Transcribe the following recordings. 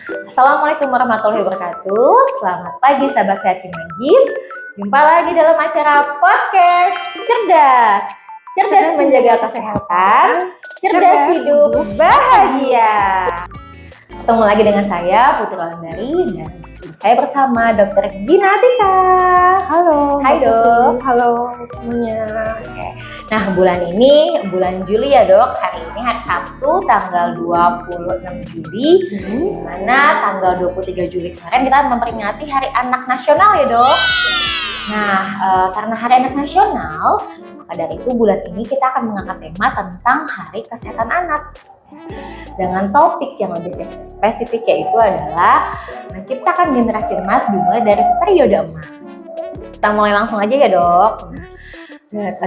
Assalamualaikum warahmatullahi wabarakatuh. Selamat pagi sahabat sehat Magis. Jumpa lagi dalam acara podcast Cerdas. Cerdas menjaga kesehatan, cerdas hidup bahagia. Ketemu lagi dengan saya Putri Wulandari dan saya bersama Dr. Gina Atika. Halo. Hai dok. Halo semuanya. Oke. Nah bulan ini, bulan Juli ya dok. Hari ini hari Sabtu tanggal 26 Juli. Dimana tanggal 23 Juli kemarin kita memperingati Hari Anak Nasional ya dok. Nah karena Hari Anak Nasional, maka dari itu bulan ini kita akan mengangkat tema tentang Hari Kesehatan Anak. Dengan topik yang lebih spesifik yaitu adalah menciptakan generasi emas dimulai dari periode emas. Kita mulai langsung aja ya dok.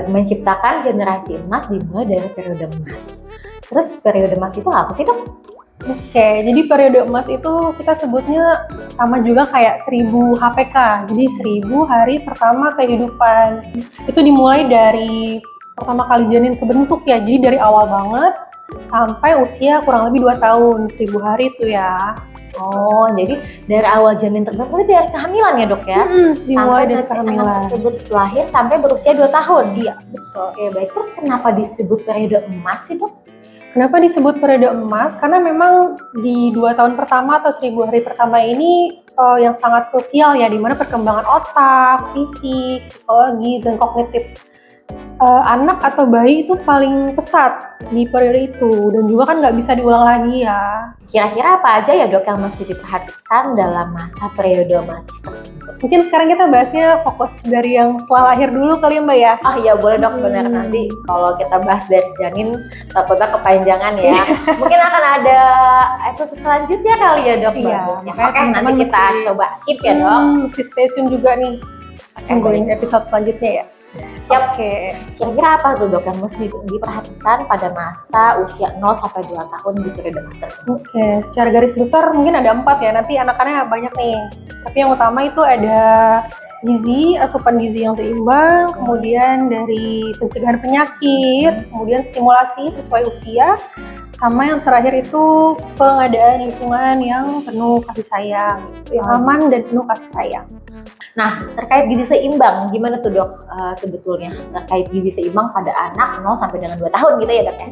Menciptakan generasi emas dimulai dari periode emas. Terus periode emas itu apa sih dok? Oke, jadi periode emas itu kita sebutnya sama juga kayak 1000 HPK. Jadi 1000 hari pertama kehidupan. Itu dimulai dari pertama kali janin kebentuk ya. Jadi dari awal banget sampai usia kurang lebih 2 tahun, 1000 hari itu ya. Oh, jadi dari awal janin terbentuk itu dari kehamilan ya dok ya? Dimulai sampai dari kehamilan. Anak tersebut lahir sampai berusia 2 tahun? Iya, betul. Oke, baik. Terus kenapa disebut periode emas sih dok? Kenapa disebut periode emas? Karena memang di 2 tahun pertama atau 1000 hari pertama ini yang sangat krusial ya, di mana perkembangan otak, fisik, psikologi, dan kognitif anak atau bayi itu paling pesat di periode itu, dan juga kan nggak bisa diulang lagi ya. Kira-kira apa aja ya dok yang mesti diperhatikan dalam masa periode emas tersebut? Mungkin sekarang kita bahasnya fokus dari yang setelah lahir dulu kali ya mbak ya. Oh iya boleh dok, benar. Nanti kalau kita bahas dari janin takutnya kepanjangan ya. Mungkin akan ada episode selanjutnya kali ya dok. Iya, Oke, nanti kita coba keep ya dok. Mesti stay tune juga nih. Tungguin episode selanjutnya ya. Siap. Oke. Kira-kira apa tuh dok yang mesti diperhatikan pada masa usia 0 sampai 2 tahun di periode emas tersebut? Oke, secara garis besar mungkin ada 4 ya, nanti anak-anaknya banyak nih. Tapi yang utama itu ada gizi, asupan gizi yang seimbang, kemudian dari pencegahan penyakit, kemudian stimulasi sesuai usia, sama yang terakhir itu pengadaan lingkungan yang penuh kasih sayang, yang aman dan penuh kasih sayang. Nah, terkait gizi seimbang, gimana tuh dok sebetulnya terkait gizi seimbang pada anak 0 sampai dengan 2 tahun gitu ya dok ya?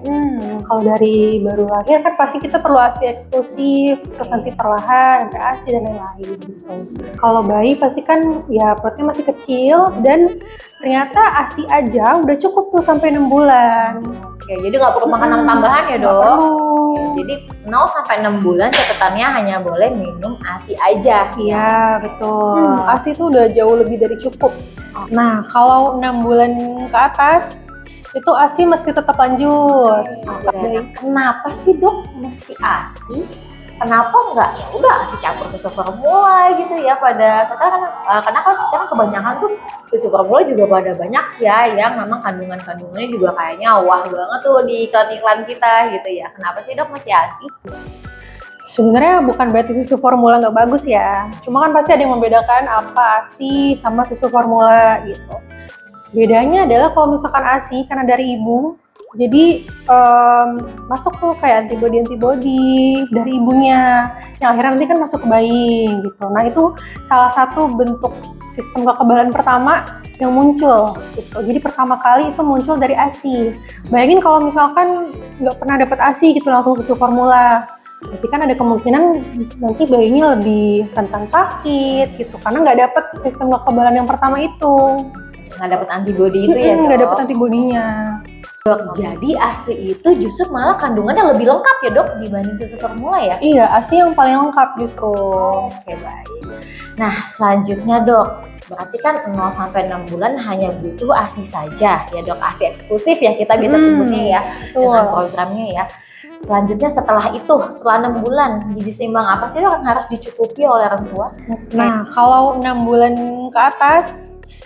Kalau dari baru lahir kan pasti kita perlu ASI eksklusif, terus nanti perlahan sampai ASI dan lain-lain gitu. Kalau bayi pasti kan ya perutnya masih kecil dan ternyata ASI aja udah cukup tuh sampai 6 bulan. Oke, jadi nggak perlu makanan tambahan ya dok? Jadi 0 sampai 6 bulan catatannya hanya boleh minum ASI aja. Iya betul. ASI itu udah jauh lebih dari cukup. Nah kalau 6 bulan ke atas itu ASI mesti tetap lanjut. Kenapa sih dok mesti ASI? Kenapa enggak ya udah ASI campur susu formula gitu ya pada sekarang karena kan sekarang kebanyakan tuh susu formula juga pada banyak ya yang memang kandungannya juga kayaknya wah banget tuh di iklan-iklan kita gitu ya. Kenapa sih dok mesti ASI? Sebenarnya bukan berarti susu formula nggak bagus ya. Cuma kan pasti ada yang membedakan apa ASI sama susu formula gitu. Bedanya adalah kalau misalkan ASI karena dari ibu, jadi masuk tuh kayak antibody dari ibunya, yang akhirnya nanti kan masuk ke bayi gitu. Nah itu salah satu bentuk sistem kekebalan pertama yang muncul gitu. Jadi pertama kali itu muncul dari ASI. Bayangin kalau misalkan nggak pernah dapat ASI gitu langsung susu formula, berarti kan ada kemungkinan nanti bayinya lebih rentan sakit gitu karena nggak dapat sistem kekebalan yang pertama itu. Nggak dapat antibody itu ya dok? Nggak dapat antibodinya. Dok, jadi ASI itu justru malah kandungannya lebih lengkap ya dok dibanding susu formula ya? Iya, ASI yang paling lengkap justru. Oke baik. Nah selanjutnya dok, berarti kan 0 sampai 6 bulan hanya butuh ASI saja ya dok, ASI eksklusif ya kita bisa sebutnya ya dengan programnya ya. Selanjutnya setelah itu, setelah 6 bulan, gizi seimbang apa sih dok yang harus dicukupi oleh orang tua? Nah kalau 6 bulan ke atas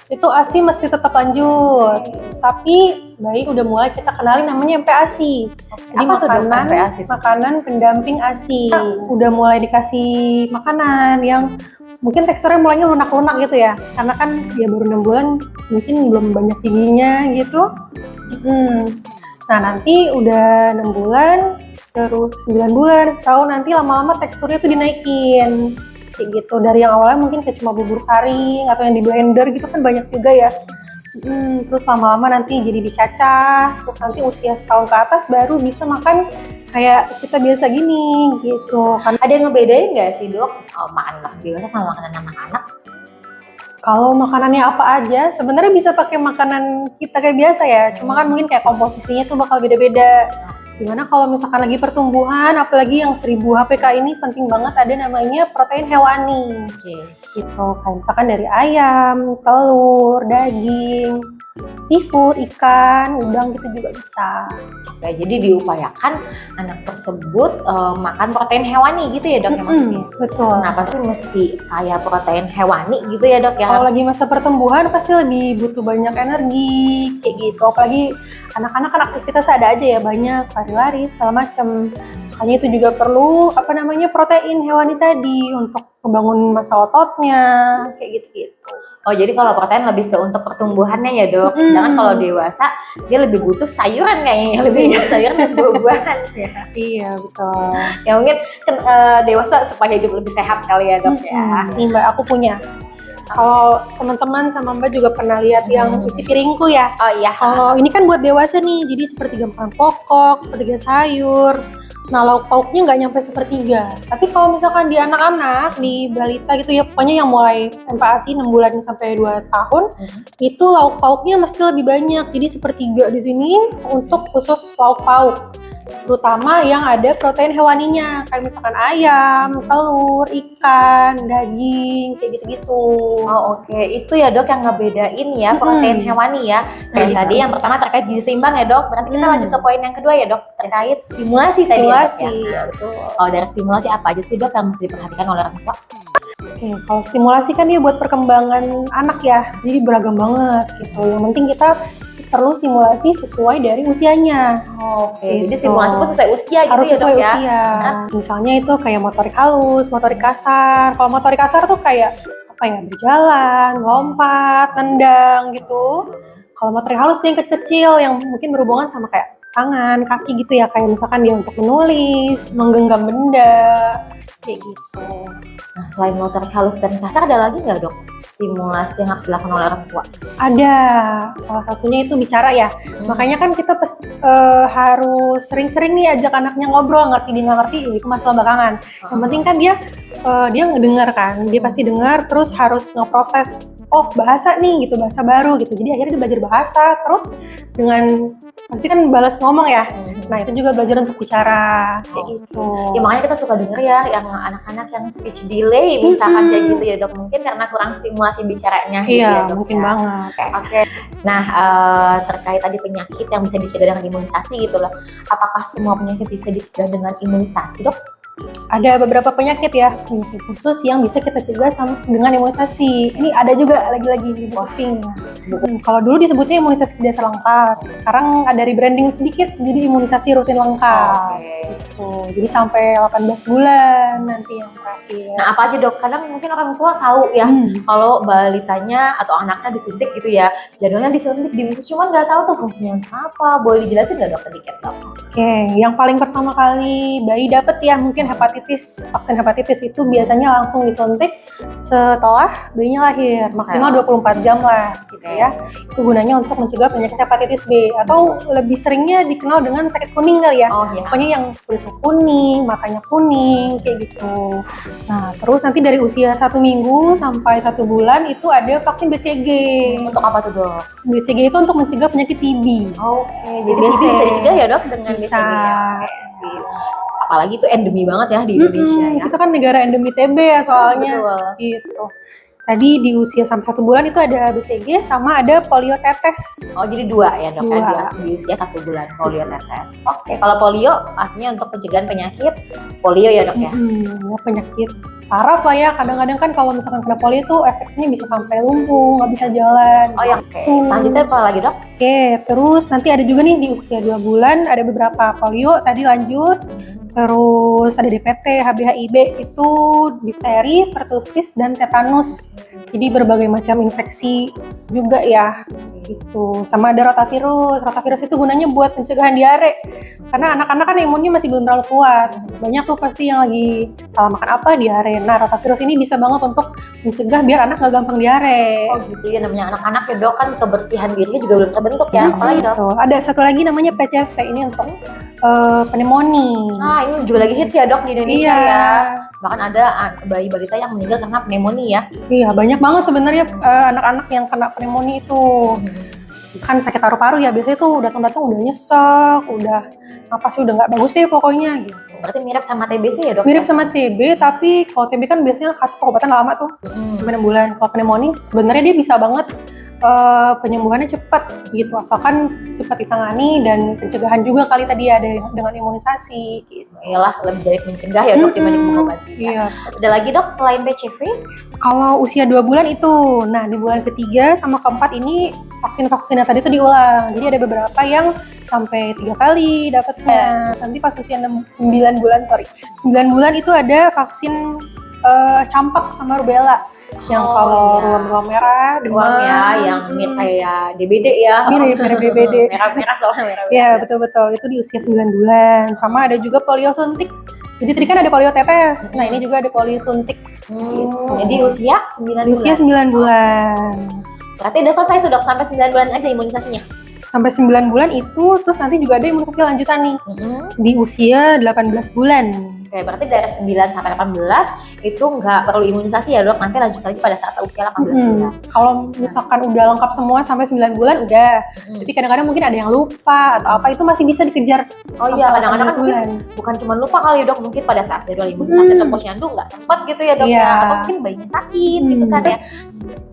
itu ASI mesti tetap lanjut, tapi bayi udah mulai kita kenalin namanya MPASI. Jadi makanan pendamping ASI. Udah mulai dikasih makanan yang mungkin teksturnya mulainya lunak-lunak gitu ya, karena kan dia baru 6 bulan mungkin belum banyak giginya gitu. Nah nanti udah 6 bulan terus 9 bulan, setahun, nanti lama-lama teksturnya tuh dinaikin. Kayak gitu, dari yang awalnya mungkin kayak cuma bubur saring atau yang di blender gitu kan banyak juga ya. Terus lama-lama nanti jadi dicacah, terus nanti usia setahun ke atas baru bisa makan kayak kita biasa gini gitu kan. Ada yang ngebedain nggak sih dok makan anak dewasa sama makanan anak-anak? Kalau makanannya apa aja, sebenarnya bisa pakai makanan kita kayak biasa ya. Cuma kan mungkin kayak komposisinya tuh bakal beda-beda. Dimana kalau misalkan lagi pertumbuhan, apalagi yang 1000 HPK ini penting banget ada namanya protein hewani. Oke. Gitu, kayak misalkan dari ayam, telur, daging, seafood, ikan, udang gitu juga bisa. Oke, jadi diupayakan anak tersebut makan protein hewani gitu ya dok ya maksudnya? Betul. Kenapa sih mesti kayak protein hewani gitu ya dok ya? Kalau lagi masa pertumbuhan pasti lebih butuh banyak energi kayak gitu. Apalagi anak-anak kan aktivitasnya ada aja ya, banyak lari-lari segala macem. Makanya itu juga perlu protein hewani tadi untuk membangun massa ototnya kayak gitu-gitu. Oh jadi kalau protein lebih ke untuk pertumbuhannya ya dok. Sedangkan kalau dewasa dia lebih butuh sayuran kayaknya, lebih butuh sayuran dan buah-buahan. Iya betul. Ya mungkin dewasa supaya hidup lebih sehat kali ya dok ya. Nih Mbak, aku punya. Kalau teman-teman sama Mbak juga pernah lihat yang isi piringku ya. Oh iya. Kalau ini kan buat dewasa nih, jadi sepertiga makanan pokok, sepertiga sayur. Nah, lauk pauknya nggak nyampe sepertiga. Tapi kalau misalkan di anak-anak, di balita gitu ya, pokoknya yang mulai MPASI 6 bulan sampai 2 tahun, itu lauk pauknya mesti lebih banyak. Jadi sepertiga di sini untuk khusus lauk pauk. Terutama yang ada protein hewaninya, kayak misalkan ayam, telur, ikan, daging, kayak gitu-gitu. Oh oke, itu ya dok yang ngebedain ya protein hewani ya. Kayak tadi yang pertama terkait gizi seimbang ya dok. Berarti kita lanjut ke poin yang kedua ya dok, terkait stimulasi tadi ya dok ya. Betul. Kalau dari stimulasi apa aja sih dok yang mesti diperhatikan oleh orang tua? Oke, kalau stimulasi kan dia buat perkembangan anak ya, jadi beragam banget gitu. Yang penting kita perlu stimulasi sesuai dari usianya. Oke, jadi stimulasi pun sesuai usia gitu Harus ya dok sesuai ya. usia. Misalnya itu kayak motorik halus, motorik kasar. Kalau motorik kasar tuh kayak berjalan, lompat, tendang gitu. Kalau motorik halus tuh yang kecil-kecil yang mungkin berhubungan sama kayak tangan, kaki gitu ya, kayak misalkan dia untuk menulis, menggenggam benda, kayak gitu. Nah selain motorik halus dan kasar ada lagi nggak dok stimulasi yang harus dilakukan oleh orang tua? Ada, salah satunya itu bicara ya. Makanya kan kita harus sering-sering nih ajak anaknya ngobrol, ngerti dia nggak ngerti itu masalah belakangan. Yang penting kan dia ngedengar kan, dia pasti dengar, terus harus ngeproses. Oh bahasa nih gitu, bahasa baru gitu. Jadi akhirnya dia belajar bahasa, terus dengan pasti kan balas ngomong ya. Nah itu juga belajar untuk bicara kayak gitu. Ya makanya kita suka denger ya yang anak-anak yang speech delay misalkan kayak gitu ya dok, mungkin karena kurang stimulasi bicaranya gitu Iya, ya dok. mungkin banget. Oke. Nah terkait tadi penyakit yang bisa dicegah dengan imunisasi gitu loh, apakah semua penyakit bisa dicegah dengan imunisasi dok? Ada beberapa penyakit ya, penyakit khusus yang bisa kita cegah dengan imunisasi. Ini ada juga lagi-lagi di Boping. Kalau dulu disebutnya imunisasi dasar lengkap, sekarang ada rebranding sedikit jadi imunisasi rutin lengkap. Gitu. Jadi sampai 18 bulan nanti yang terakhir. Nah apa aja dok? Kadang mungkin orang tua tahu ya kalau balitanya atau anaknya disuntik gitu ya, jadwalnya disuntik cuman nggak tahu tuh fungsinya apa. Boleh dijelasin nggak dok sedikit dok? Oke, yang paling pertama kali bayi dapet ya mungkin hepatitis, vaksin hepatitis itu biasanya langsung disuntik setelah bayinya lahir, maksimal 24 jam lah gitu ya. Itu gunanya untuk mencegah penyakit hepatitis B atau lebih seringnya dikenal dengan sakit kuning kali ya. Pokoknya yang kulitnya kuning, matanya kuning kayak gitu. Nah, terus nanti dari usia 1 minggu sampai 1 bulan itu ada vaksin BCG. Untuk apa tuh dok? BCG itu untuk mencegah penyakit TB. Jadi TB bisa dicegah ya dok dengan BCG ya? Apalagi itu endemi banget ya di Indonesia ya. Kita kan negara endemi TB ya soalnya. Betul. Gitu. Tadi di usia sampai 1 bulan itu ada BCG sama ada polio tetes. Oh jadi 2 ya dok? Dua. Di usia 1 bulan polio tetes. Oke, kalau polio pastinya untuk pencegahan penyakit polio ya dok ya? Ya, penyakit saraf lah ya. Kadang-kadang kan kalau misalkan kena polio tuh efeknya bisa sampai lumpuh, nggak bisa jalan. Oh ya oke. Selanjutnya apa lagi dok? Oke, terus nanti ada juga nih di usia 2 bulan ada beberapa polio tadi lanjut. Terus ada DPT, HBHIB itu difteri, pertusis, dan tetanus. Jadi berbagai macam infeksi juga ya. gitu. Sama ada rotavirus. Rotavirus itu gunanya buat pencegahan diare. Karena anak-anak kan imunnya masih belum terlalu kuat. Banyak tuh pasti yang lagi salah makan apa, diare. Nah, rotavirus ini bisa banget untuk mencegah biar anak nggak gampang diare. Oh gitu ya, namanya anak-anak ya dok, kan kebersihan dirinya juga belum terbentuk ya. Apalagi dok? Gitu. Ada satu lagi namanya PCV, ini untuk pneumonia. Nah ini juga lagi hits ya dok di Indonesia Iya. ya. Bahkan ada bayi balita yang meninggal karena pneumonia ya. Iya, banyak banget sebenarnya anak-anak yang kena pneumonia itu. Kan sakit paru-paru ya, biasanya tuh datang-datang udah nyesek, udah apa sih, udah nggak bagus deh pokoknya gitu. Berarti mirip sama TBC ya dok? Mirip sama TB, tapi kalau TB kan biasanya kasih pengobatan lama tuh, sampai 6 bulan. Kalau pneumonia sebenarnya dia bisa banget penyembuhannya cepat gitu, asalkan cepat ditangani dan pencegahan juga kali tadi ada dengan imunisasi gitu. Iyalah, lebih baik mencegah ya dok dibanding mengobati. Iya. Ada lagi dok selain PCV? Kalau usia 2 bulan itu, nah di bulan ketiga sama keempat ini vaksin-vaksinnya tadi tuh diulang. Jadi ada beberapa yang sampai 3 kali dapatnya. Nanti pas usia 9 bulan itu ada vaksin campak sama rubella. Yang kalau iya. ruam-ruam merah, Demam ya, yang mirip kayak DBD ya. mirip DBD. Merah-merah soalnya merah-merah. Iya, betul-betul. Itu di usia 9 bulan. Sama ada juga polio suntik. Jadi tadi kan ada polio tetes. Nah, ini juga ada polio suntik. Jadi usia 9 Di usia bulan. 9 bulan. Berarti udah selesai tuh dok, sampai 9 bulan aja imunisasinya. Sampai 9 bulan itu, terus nanti juga ada imunisasi lanjutan nih. Di usia 18 bulan. Oke, berarti dari 9 sampai 18 itu nggak perlu imunisasi ya dok, nanti lanjut lagi pada saat usia 18 bulan. Kalau misalkan udah lengkap semua sampai 9 bulan udah. Tapi kadang-kadang mungkin ada yang lupa atau apa, itu masih bisa dikejar. Oh iya, kadang-kadang kan mungkin bukan cuma lupa kali dok, mungkin pada saat jadwal imunisasi atau posyandu nggak sempat gitu ya dok ya, atau mungkin bayinya sakit gitu kan ya.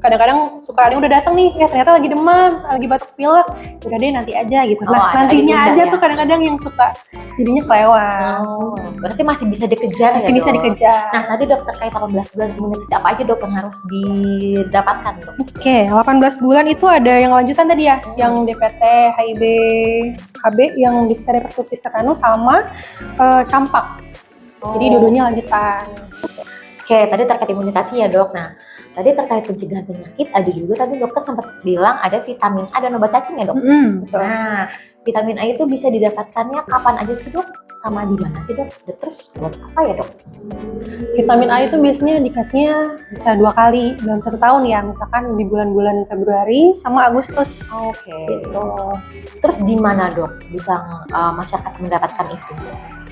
Kadang-kadang suka ada yang udah datang nih, ternyata lagi demam, lagi batuk pilek, udah deh nanti aja gitu. Nah, nantinya aja tuh kadang-kadang yang suka jadinya kelewat. Berarti masih bisa dikejar masih ya bisa dok? dikejar. Nah tadi dok terkait 18 bulan imunisasi apa aja dok yang harus didapatkan dok? Oke, 18 bulan itu ada yang lanjutan tadi ya, yang DPT, HIV, HB, yang difteri pertussis tetanus sama campak. Jadi dua-duanya lanjutan. Oke, tadi terkait imunisasi ya dok. Nah, tadi terkait pencegahan penyakit, ada juga tadi dokter sempat bilang ada vitamin A dan obat cacing ya dok? Betul. Nah, vitamin A itu bisa didapatkannya kapan aja sih dok? Sama di mana sih dok? Terus buat apa ya dok? Vitamin A itu biasanya dikasihnya bisa 2 kali dalam 1 tahun ya, misalkan di bulan-bulan Februari sama Agustus. Oke. Gitu. Terus di mana dok bisa masyarakat mendapatkan itu?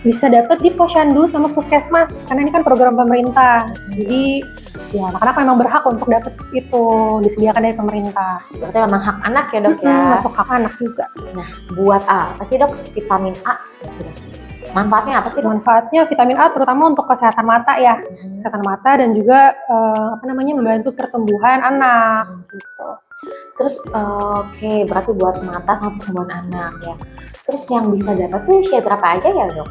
Bisa dapat di posyandu sama puskesmas, karena ini kan program pemerintah. Jadi ya anak-anak memang berhak untuk dapat itu, disediakan dari pemerintah. Berarti memang hak anak ya dok ya? Masuk hak anak juga. Nah, buat apa sih dok vitamin A? Manfaatnya apa sih dok? Manfaatnya vitamin A terutama untuk kesehatan mata ya, kesehatan mata dan juga membantu pertumbuhan anak. Gitu. Terus oke, berarti buat mata sama pertumbuhan anak ya. Terus yang bisa dapat tuh usia berapa aja ya dok?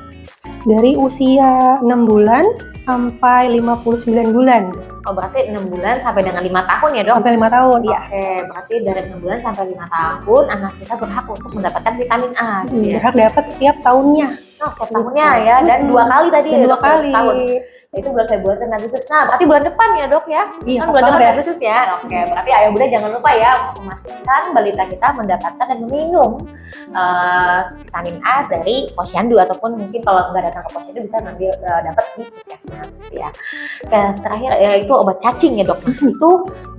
Dari usia 6 bulan sampai 59 bulan. Oh berarti 6 bulan sampai dengan 5 tahun ya dok? Sampai 5 tahun, iya. Oke, berarti dari 6 bulan sampai 5 tahun anak kita berhak untuk mendapatkan vitamin A gitu ya? Berhak dapat setiap tahunnya. Oh, setiap tahunnya ya, dan 2 kali tadi Dan ya 2 dok? kali. Tahun. Itu bulan Februari dan Agustus. Nah, berarti bulan depan ya dok ya? Iya, Kan pas bulan depan banget ya. Agustus ya? Oke, berarti ayah bunda jangan lupa ya untuk memastikan balita kita mendapatkan dan meminum vitamin A dari posyandu, ataupun mungkin kalau nggak datang ke posyandu bisa ngambil dapat di puskesmas ya. Terakhir ya itu obat cacing ya dok. Nah, itu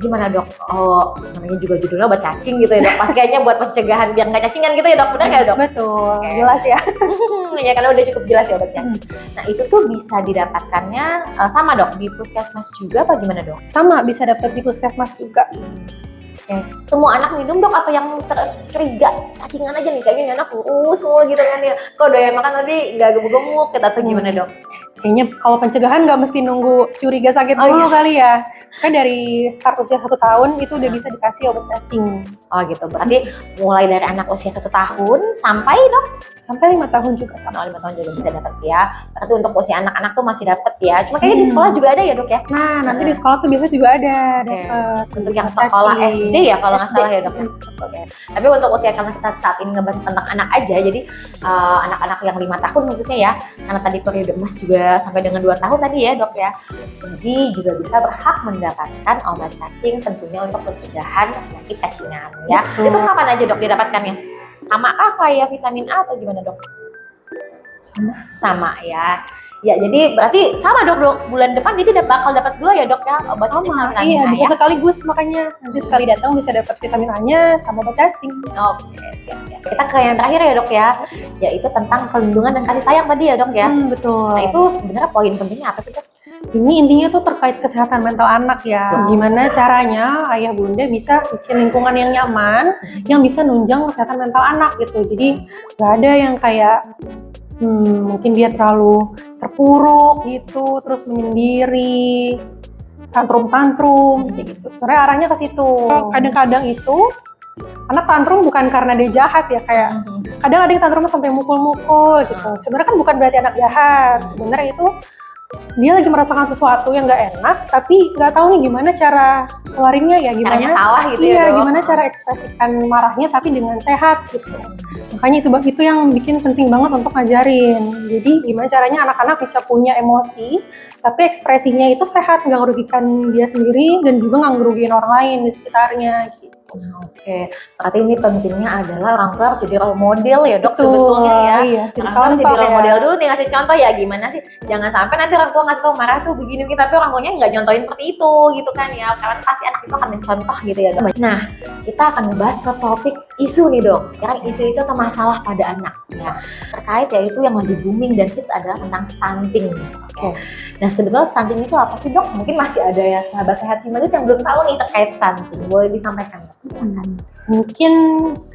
gimana dok? Oh, namanya juga judulnya obat cacing gitu ya dok. Pasti kayaknya buat pencegahan biar nggak cacingan gitu ya dok, benar nggak dok? Betul, Oke. jelas ya. Ya karena udah cukup jelas ya obat cacing. Nah itu tuh bisa didapatkannya sama dok di puskesmas juga apa gimana dok? Sama, bisa dapat di puskesmas juga. Oke. Semua anak minum dok atau yang curiga cacingan aja nih, kayaknya ini anak kurus semua gitu kan ya? Kok doyan makan tapi nggak gemuk-gemuk gitu atau gimana dok? Kayaknya kalau pencegahan nggak mesti nunggu curiga sakit dulu kali ya. Kan dari start usia 1 tahun itu udah bisa dikasih obat cacing. Oh gitu, berarti mulai dari anak usia 1 tahun sampai dok? Sampai 5 tahun juga sama. 5 tahun juga bisa dapat ya. Berarti untuk usia anak-anak tuh masih dapat ya. Cuma kayaknya di sekolah juga ada ya dok ya? Nah, nanti di sekolah tuh biasa juga ada dapat. Untuk yang sekolah SD ya kalau nggak salah ya dok. Oke. Tapi untuk usia, karena kita saat ini ngebahas tentang anak aja, jadi anak-anak yang 5 tahun khususnya ya, karena tadi periode emas juga sampai dengan 2 tahun tadi ya dok ya. Jadi juga bisa berhak mendapatkan obat cacing tentunya untuk pencegahan penyakit cacingan ya. Itu kapan aja dok didapatkannya? Sama kah kayak vitamin A atau gimana dok? Sama ya. Ya, jadi berarti sama dok, bulan depan jadi bakal dapat 2 ya dok ya, obat cacing sama vitamin Iya, A bisa ya? sekaligus makanya. Nanti sekali datang bisa dapat vitamin A-nya sama obat cacing. Oke, siap. Kita ke yang terakhir ya dok ya, yaitu tentang perlindungan dan kasih sayang tadi ya dok ya. Betul. Nah itu sebenarnya poin pentingnya apa sih dok? Ini intinya tuh terkait kesehatan mental anak ya. Gimana caranya ayah bunda bisa bikin lingkungan yang nyaman, yang bisa nunjang kesehatan mental anak gitu. Jadi nggak ada yang kayak mungkin dia terlalu terpuruk gitu, terus menyendiri, tantrum gitu. Sebenarnya arahnya ke situ. Kadang-kadang itu anak tantrum bukan karena dia jahat ya, kayak kadang ada yang tantrum sampai mukul-mukul gitu. Sebenarnya kan bukan berarti anak jahat. Sebenarnya itu dia lagi merasakan sesuatu yang nggak enak, tapi nggak tahu nih gimana cara keluarinnya ya, gimana Caranya salah gitu ya dok? gimana cara ekspresikan marahnya tapi dengan sehat gitu. Makanya itu yang bikin penting banget untuk ngajarin. Jadi gimana caranya anak-anak bisa punya emosi, tapi ekspresinya itu sehat, nggak merugikan dia sendiri dan juga nggak ngerugiin orang lain di sekitarnya gitu. Oke, berarti ini pentingnya adalah orang tua harus jadi role model ya dok. Betul, sebetulnya ya. iya, jadi Orang tua harus jadi contoh role ya. model dulu nih, ngasih contoh ya gimana sih. Jangan sampai nanti orang tua ngasih tau marah tuh begini tapi orang tuanya nggak nyontohin seperti itu gitu kan ya. Karena pasti anak itu akan mencontoh gitu ya dok. Nah, kita akan membahas ke topik isu nih dok. Sekarang isu-isu atau masalah pada anak ya. Terkait yaitu yang lagi booming dan hits adalah tentang stunting. Oke. Nah sebetulnya stunting itu apa sih dok? Mungkin masih ada ya sahabat sehat Simalis yang belum tahu nih terkait stunting. Boleh disampaikan dok? Mungkin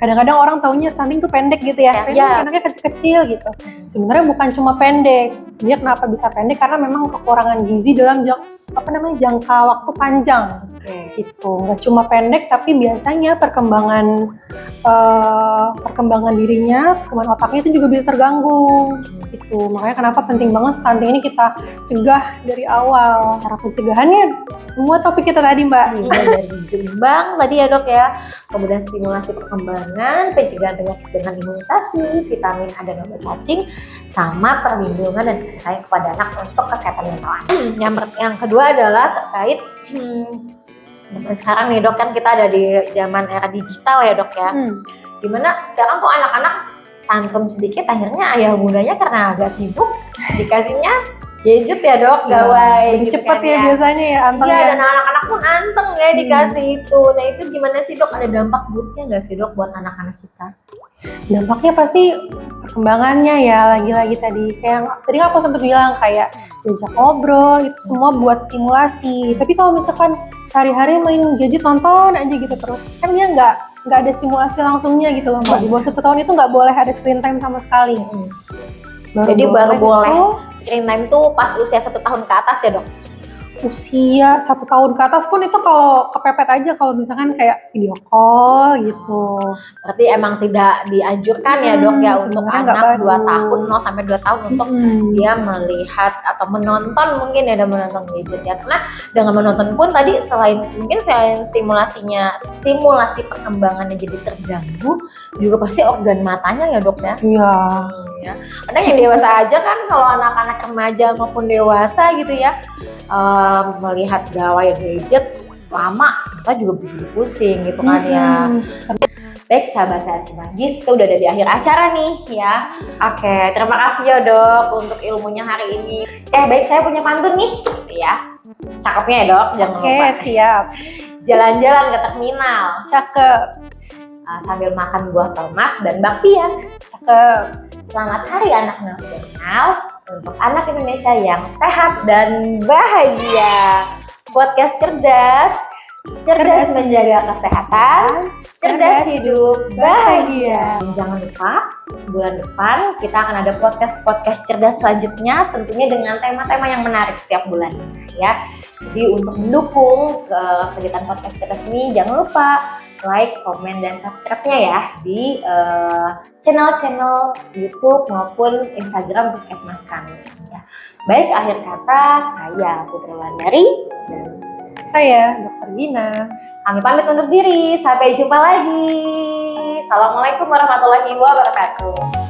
kadang-kadang orang taunya stunting tuh pendek gitu ya, Ya. anaknya kecil-kecil gitu. Sebenarnya bukan cuma pendek, dia kenapa bisa pendek karena memang kekurangan gizi dalam jangka waktu panjang gitu. Nggak cuma pendek tapi biasanya perkembangan dirinya, perkembangan otaknya itu juga bisa terganggu gitu. Makanya kenapa penting banget stunting ini kita cegah dari awal. Cara pencegahannya semua topik kita tadi mbak. Iya, dari seimbang tadi ya dok ya, kemudian stimulasi perkembangan, pencegahan penyakit dengan imunisasi, vitamin A dan obat cacing, sama perlindungan dan kasih sayang kepada anak untuk kesehatan mental anak. Yang kedua adalah terkait zaman sekarang nih dok, kan kita ada di zaman era digital ya dok ya, dimana sekarang kok anak-anak tantrum sedikit akhirnya ayah bundanya karena agak sibuk dikasihnya gadget ya dok, gawai lebih gitu cepet kan ya biasanya ya Iya, antengnya. dan anak-anak pun anteng ya dikasih itu. Nah itu gimana sih dok, ada dampak buruknya nggak sih dok buat anak-anak kita? Dampaknya pasti perkembangannya ya, lagi-lagi tadi aku sempat bilang kayak diajak ngobrol itu semua buat stimulasi. Tapi kalau misalkan sehari-hari main gadget, nonton aja gitu terus, kan dia nggak ada stimulasi langsungnya gitu loh mbak. Di bawah 1 tahun itu nggak boleh ada screen time sama sekali. Jadi baru boleh screen time tuh pas usia 1 tahun ke atas ya dok? Usia 1 tahun ke atas pun itu kalau kepepet aja, kalau misalkan kayak video call gitu. Berarti emang tidak dianjurkan ya dok ya untuk anak 2 tahun 0 sampai 2 tahun untuk dia melihat atau menonton mungkin ya, dan menonton gadget ya. Karena dengan menonton pun tadi selain stimulasi perkembangannya jadi terganggu, juga pasti organ matanya ya dok ya. Iya. Ya. Kadang yang dewasa aja kan, kalau anak-anak remaja maupun dewasa gitu ya, melihat gawai gadget lama, kita juga bisa jadi pusing gitu kan ya. Baik sahabat sehat Cimanggis, kita udah ada di akhir acara nih ya. Oke, terima kasih ya dok untuk ilmunya hari ini. Baik, saya punya pantun nih ya. Cakepnya ya dok, jangan lupa. Oke, siap. Jalan-jalan ke terminal, Cakep. sambil makan buah tomat dan bakpian. Cakep. Selamat Hari Anak Nasional untuk anak Indonesia yang sehat dan bahagia. Podcast cerdas menjaga kesehatan, cerdas hidup bahagia. Jangan lupa bulan depan kita akan ada podcast cerdas selanjutnya, tentunya dengan tema-tema yang menarik setiap bulannya ya. Jadi untuk mendukung kegiatan podcast cerdas ini, jangan lupa like, komen, dan subscribe-nya ya di channel-channel YouTube maupun Instagram Puskesmas kami ya. Baik, akhir kata saya Putri Wulandari dan Saya Dr. Gina. kami pamit undur diri. Sampai jumpa lagi. Assalamualaikum warahmatullahi wabarakatuh.